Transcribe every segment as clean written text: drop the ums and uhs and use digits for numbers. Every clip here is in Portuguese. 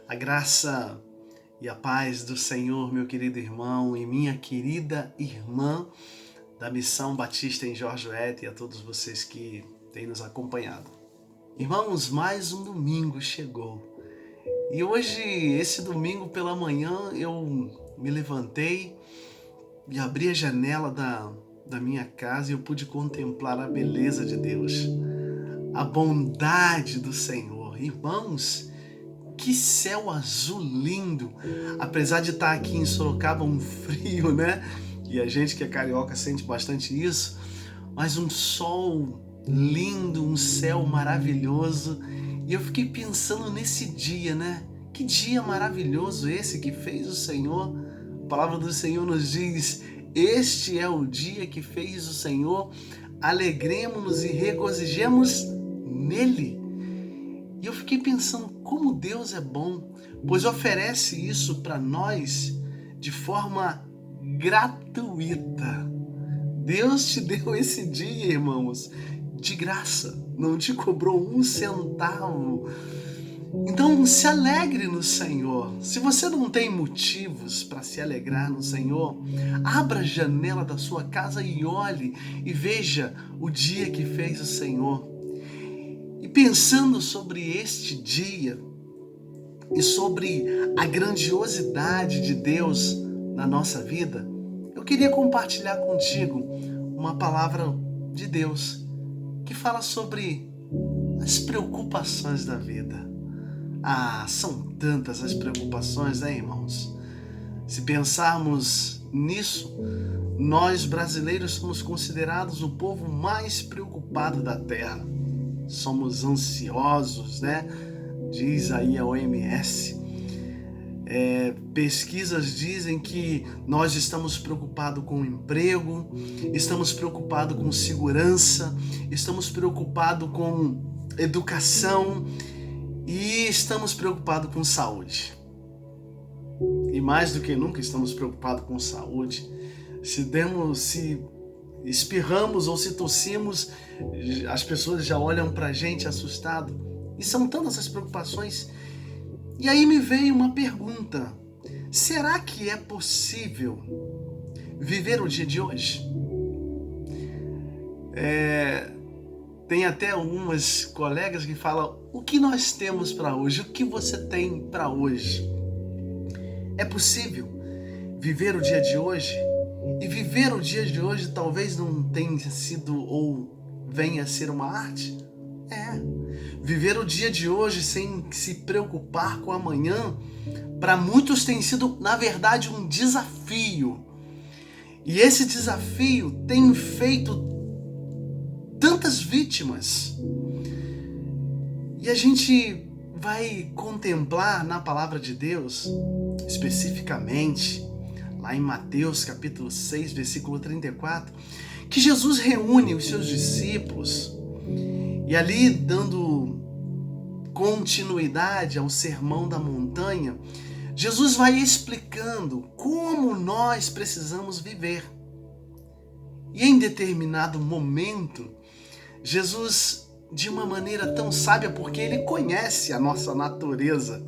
A graça e a paz do Senhor, meu querido irmão e minha querida irmã da Missão Batista em Jorjoete e a todos vocês que têm nos acompanhado. Irmãos, mais um domingo chegou. E hoje, esse domingo pela manhã, eu me levantei e abri a janela da minha casa e eu pude contemplar a beleza de Deus, a bondade do Senhor. Irmãos, que céu azul lindo! Apesar de estar aqui em Sorocaba um frio, né? E a gente que é carioca sente bastante isso, mas um sol lindo, um céu maravilhoso. E eu fiquei pensando nesse dia, né? Que dia maravilhoso esse que fez o Senhor. A palavra do Senhor nos diz: este é o dia que fez o Senhor, alegremos-nos e regozijemos nele. E eu fiquei pensando como Deus é bom, pois oferece isso para nós de forma gratuita. Deus te deu esse dia, irmãos, de graça, não te cobrou um centavo. Então se alegre no Senhor. Se você não tem motivos para se alegrar no Senhor, abra a janela da sua casa e olhe e veja o dia que fez o Senhor. E pensando sobre este dia e sobre a grandiosidade de Deus na nossa vida, eu queria compartilhar contigo uma palavra de Deus que fala sobre as preocupações da vida. São tantas as preocupações, né, irmãos? Se pensarmos nisso, nós brasileiros somos considerados o povo mais preocupado da terra. Somos ansiosos, né? Diz aí a OMS. Pesquisas dizem que nós estamos preocupados com o emprego, estamos preocupados com segurança, estamos preocupados com educação e estamos preocupados com saúde. E mais do que nunca estamos preocupados com saúde. Se espirramos ou se tossimos, as pessoas já olham pra gente assustado. E são tantas as preocupações. E aí me veio uma pergunta: será que é possível viver o dia de hoje? Tem até algumas colegas que falam: o que nós temos para hoje? O que você tem para hoje? É possível viver o dia de hoje? E viver o dia de hoje talvez não tenha sido ou venha a ser uma arte? Viver o dia de hoje sem se preocupar com amanhã, para muitos tem sido, na verdade, um desafio. E esse desafio tem feito tantas vítimas. E a gente vai contemplar na palavra de Deus, especificamente, lá em Mateus capítulo 6, versículo 34, que Jesus reúne os seus discípulos e ali, dando continuidade ao Sermão da Montanha, Jesus vai explicando como nós precisamos viver. E em determinado momento, Jesus, de uma maneira tão sábia, porque ele conhece a nossa natureza,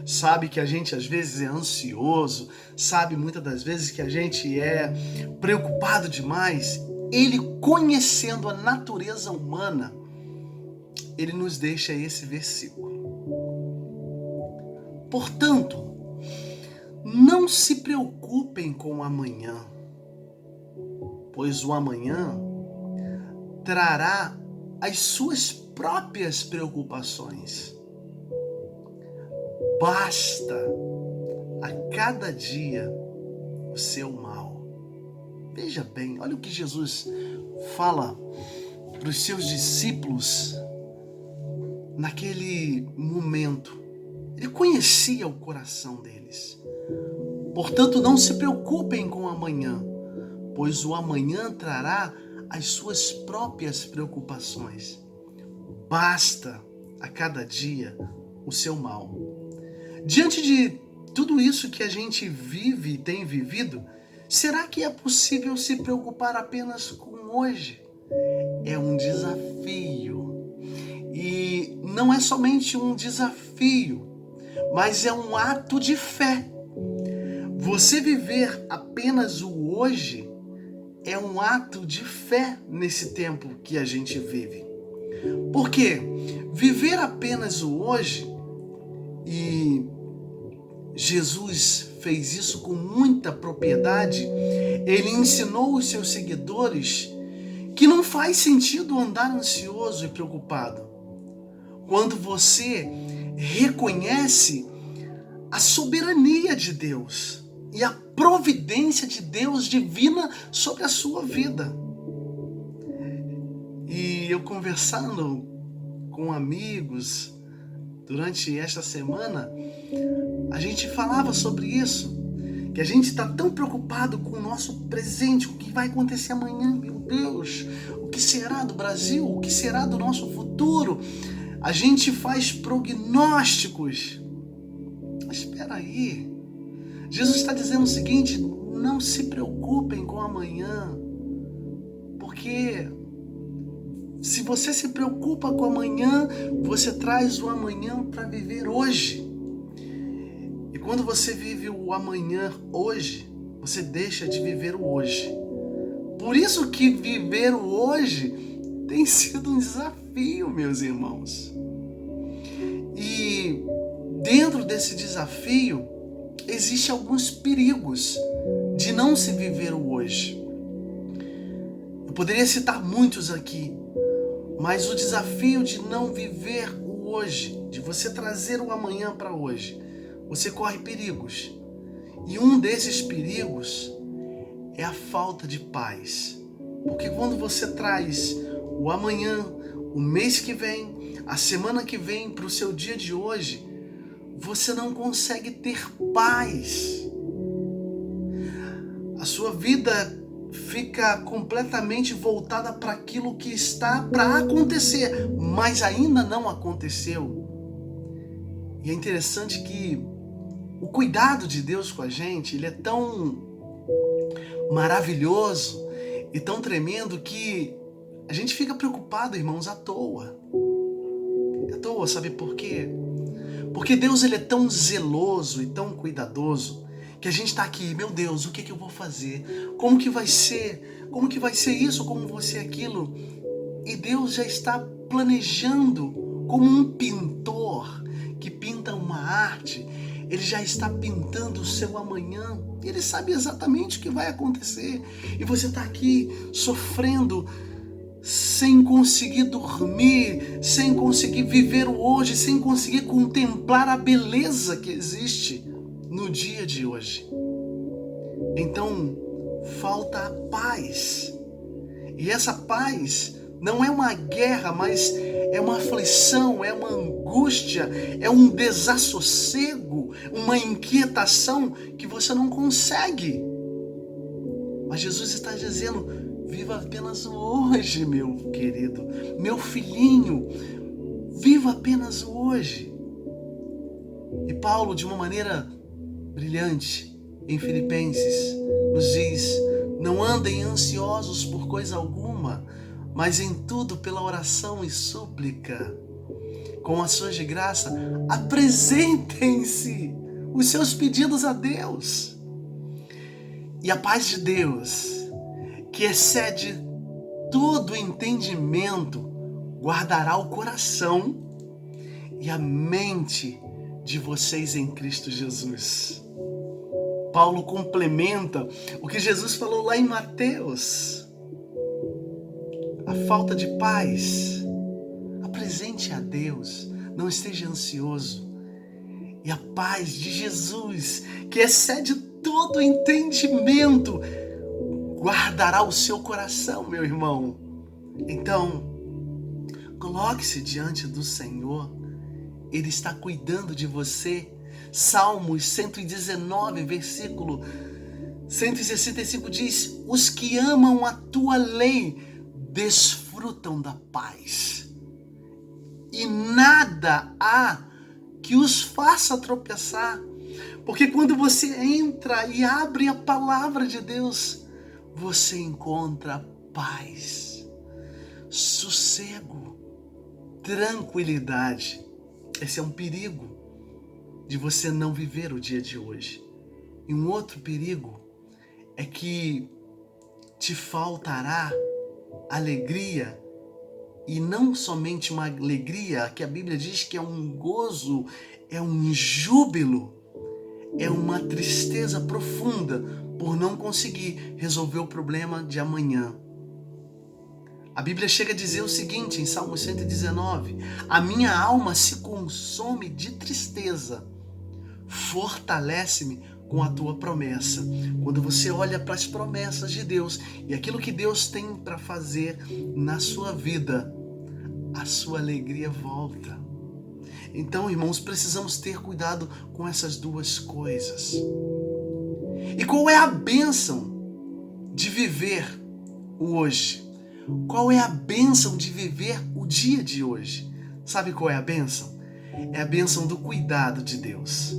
sabe que a gente às vezes é ansioso, sabe muitas das vezes que a gente é preocupado demais, ele, conhecendo a natureza humana, ele nos deixa esse versículo. Portanto, não se preocupem com o amanhã, pois o amanhã trará as suas próprias preocupações. Basta a cada dia o seu mal. Veja bem, olha o que Jesus fala para os seus discípulos naquele momento. Ele conhecia o coração deles. Portanto, não se preocupem com o amanhã, pois o amanhã trará as suas próprias preocupações. Basta a cada dia o seu mal. Diante de tudo isso que a gente vive e tem vivido, será que é possível se preocupar apenas com hoje? É um desafio. E não é somente um desafio, mas é um ato de fé. Você viver apenas o hoje é um ato de fé nesse tempo que a gente vive. Por quê? Viver apenas o hoje, e Jesus fez isso com muita propriedade, ele ensinou os seus seguidores que não faz sentido andar ansioso e preocupado. Quando você reconhece a soberania de Deus e a providência de Deus divina sobre a sua vida. E eu conversando com amigos durante esta semana, a gente falava sobre isso, que a gente está tão preocupado com o nosso presente, o que vai acontecer amanhã, meu Deus, o que será do Brasil, o que será do nosso futuro. A gente faz prognósticos. Mas espera aí, Jesus está dizendo o seguinte: não se preocupem com amanhã, porque se você se preocupa com amanhã, você traz o amanhã para viver hoje. E quando você vive o amanhã hoje, você deixa de viver o hoje. Por isso que viver o hoje tem sido um desafio, meus irmãos. E dentro desse desafio, existem alguns perigos de não se viver o hoje. Eu poderia citar muitos aqui, mas o desafio de não viver o hoje, de você trazer o amanhã para hoje, você corre perigos. E um desses perigos é a falta de paz. Porque quando você traz o amanhã, o mês que vem, a semana que vem para o seu dia de hoje, você não consegue ter paz. A sua vida fica completamente voltada para aquilo que está para acontecer, mas ainda não aconteceu. E é interessante que o cuidado de Deus com a gente, ele é tão maravilhoso e tão tremendo que a gente fica preocupado, irmãos, à toa. À toa, sabe por quê? Porque Deus, ele é tão zeloso e tão cuidadoso que a gente está aqui, meu Deus, o que eu vou fazer? Como que vai ser? Como que vai ser isso? Como vai ser aquilo? E Deus já está planejando, como um pintor que pinta uma arte, ele já está pintando o seu amanhã. Ele sabe exatamente o que vai acontecer. E você está aqui sofrendo, sem conseguir dormir, sem conseguir viver o hoje, sem conseguir contemplar a beleza que existe no dia de hoje. Então, falta a paz. E essa paz não é uma guerra, mas é uma aflição, é uma angústia, é um desassossego, uma inquietação que você não consegue. Mas Jesus está dizendo: viva apenas o hoje, meu querido, meu filhinho, viva apenas o hoje. E Paulo, de uma maneira brilhante, em Filipenses, nos diz: não andem ansiosos por coisa alguma, mas em tudo pela oração e súplica, com ações de graça, apresentem-se os seus pedidos a Deus. E a paz de Deus, que excede todo entendimento, guardará o coração e a mente de vocês em Cristo Jesus. Paulo complementa o que Jesus falou lá em Mateus. A falta de paz, apresente a Deus, não esteja ansioso. E a paz de Jesus, que excede todo entendimento, guardará o seu coração, meu irmão. Então, coloque-se diante do Senhor. Ele está cuidando de você. Salmos 119, versículo 165 diz: os que amam a tua lei desfrutam da paz, e nada há que os faça tropeçar. Porque quando você entra e abre a palavra de Deus, você encontra paz, sossego, tranquilidade. Esse é um perigo. de você não viver o dia de hoje. E um outro perigo é que te faltará alegria, e não somente uma alegria, que a Bíblia diz que é um gozo, é um júbilo, é uma tristeza profunda por não conseguir resolver o problema de amanhã. A Bíblia chega a dizer o seguinte em Salmo 119: a minha alma se consome de tristeza, fortalece-me com a tua promessa. Quando você olha para as promessas de Deus e aquilo que Deus tem para fazer na sua vida, a sua alegria volta. Então, irmãos, precisamos ter cuidado com essas duas coisas. E qual é a bênção de viver o hoje? Qual é a bênção de viver o dia de hoje? Sabe qual é a bênção? É a bênção do cuidado de Deus.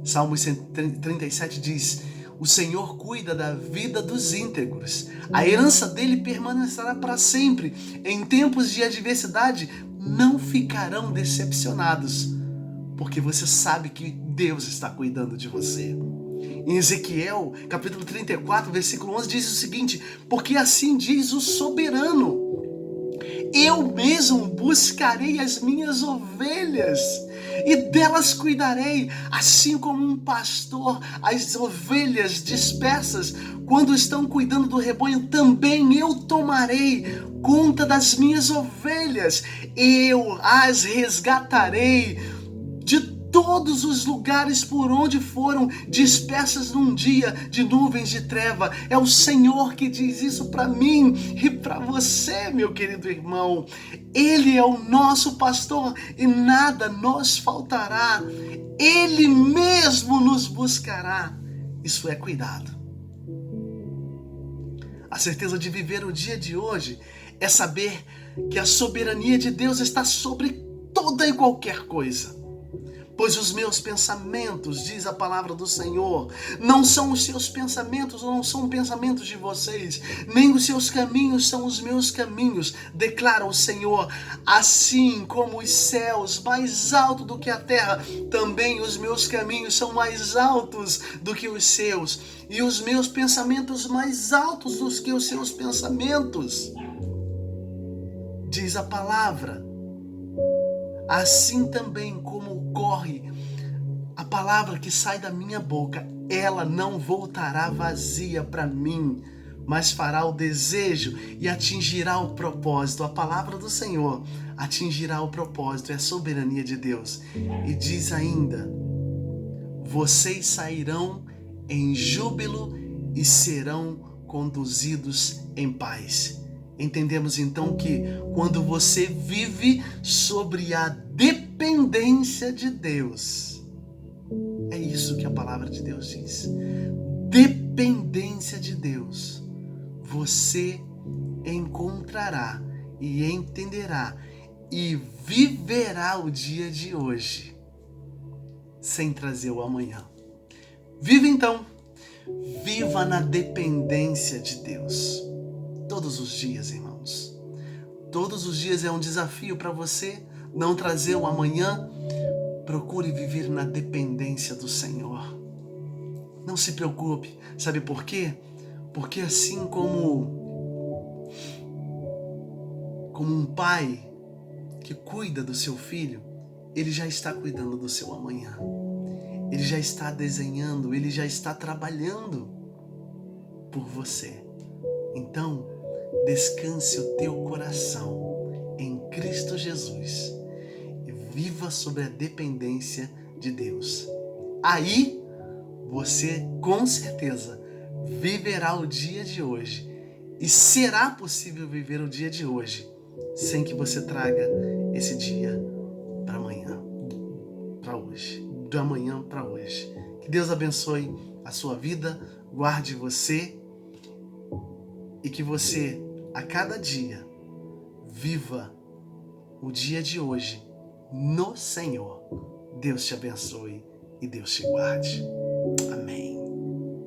Salmo 137 diz: o Senhor cuida da vida dos íntegros. A herança dele permanecerá para sempre. Em tempos de adversidade, não ficarão decepcionados, porque você sabe que Deus está cuidando de você. Em Ezequiel, capítulo 34, versículo 11, diz o seguinte: porque assim diz o soberano, eu mesmo buscarei as minhas ovelhas e delas cuidarei, assim como um pastor as ovelhas dispersas, quando estão cuidando do rebanho, também eu tomarei conta das minhas ovelhas, eu as resgatarei de todos os lugares por onde foram dispersas num dia de nuvens de treva. É o Senhor que diz isso para mim e para você, meu querido irmão. Ele é o nosso pastor e nada nos faltará. Ele mesmo nos buscará. Isso é cuidado. A certeza de viver o dia de hoje é saber que a soberania de Deus está sobre toda e qualquer coisa. Pois os meus pensamentos, diz a palavra do Senhor, não são os seus pensamentos, ou não são pensamentos de vocês, nem os seus caminhos são os meus caminhos, declara o Senhor. Assim como os céus mais altos do que a terra, também os meus caminhos são mais altos do que os seus, e os meus pensamentos mais altos do que os seus pensamentos, diz a palavra. Assim também como corre a palavra que sai da minha boca, ela não voltará vazia para mim, mas fará o desejo e atingirá o propósito. A palavra do Senhor atingirá o propósito, é a soberania de Deus. E diz ainda: vocês sairão em júbilo e serão conduzidos em paz. Entendemos então que quando você vive sobre a dependência de Deus, é isso que a palavra de Deus diz. Dependência de Deus, você encontrará e entenderá e viverá o dia de hoje sem trazer o amanhã. Viva então, viva na dependência de Deus. Todos os dias, irmãos. Todos os dias é um desafio para você não trazer o amanhã. Procure viver na dependência do Senhor. Não se preocupe. Sabe por quê? Porque assim como um pai que cuida do seu filho, ele já está cuidando do seu amanhã. Ele já está desenhando, ele já está trabalhando por você. Então, descanse o teu coração em Cristo Jesus e viva sobre a dependência de Deus. Aí, você com certeza viverá o dia de hoje e será possível viver o dia de hoje sem que você traga esse dia para amanhã, para hoje, do amanhã para hoje. Que Deus abençoe a sua vida, guarde você e que você, a cada dia, viva o dia de hoje no Senhor. Deus te abençoe e Deus te guarde. Amém.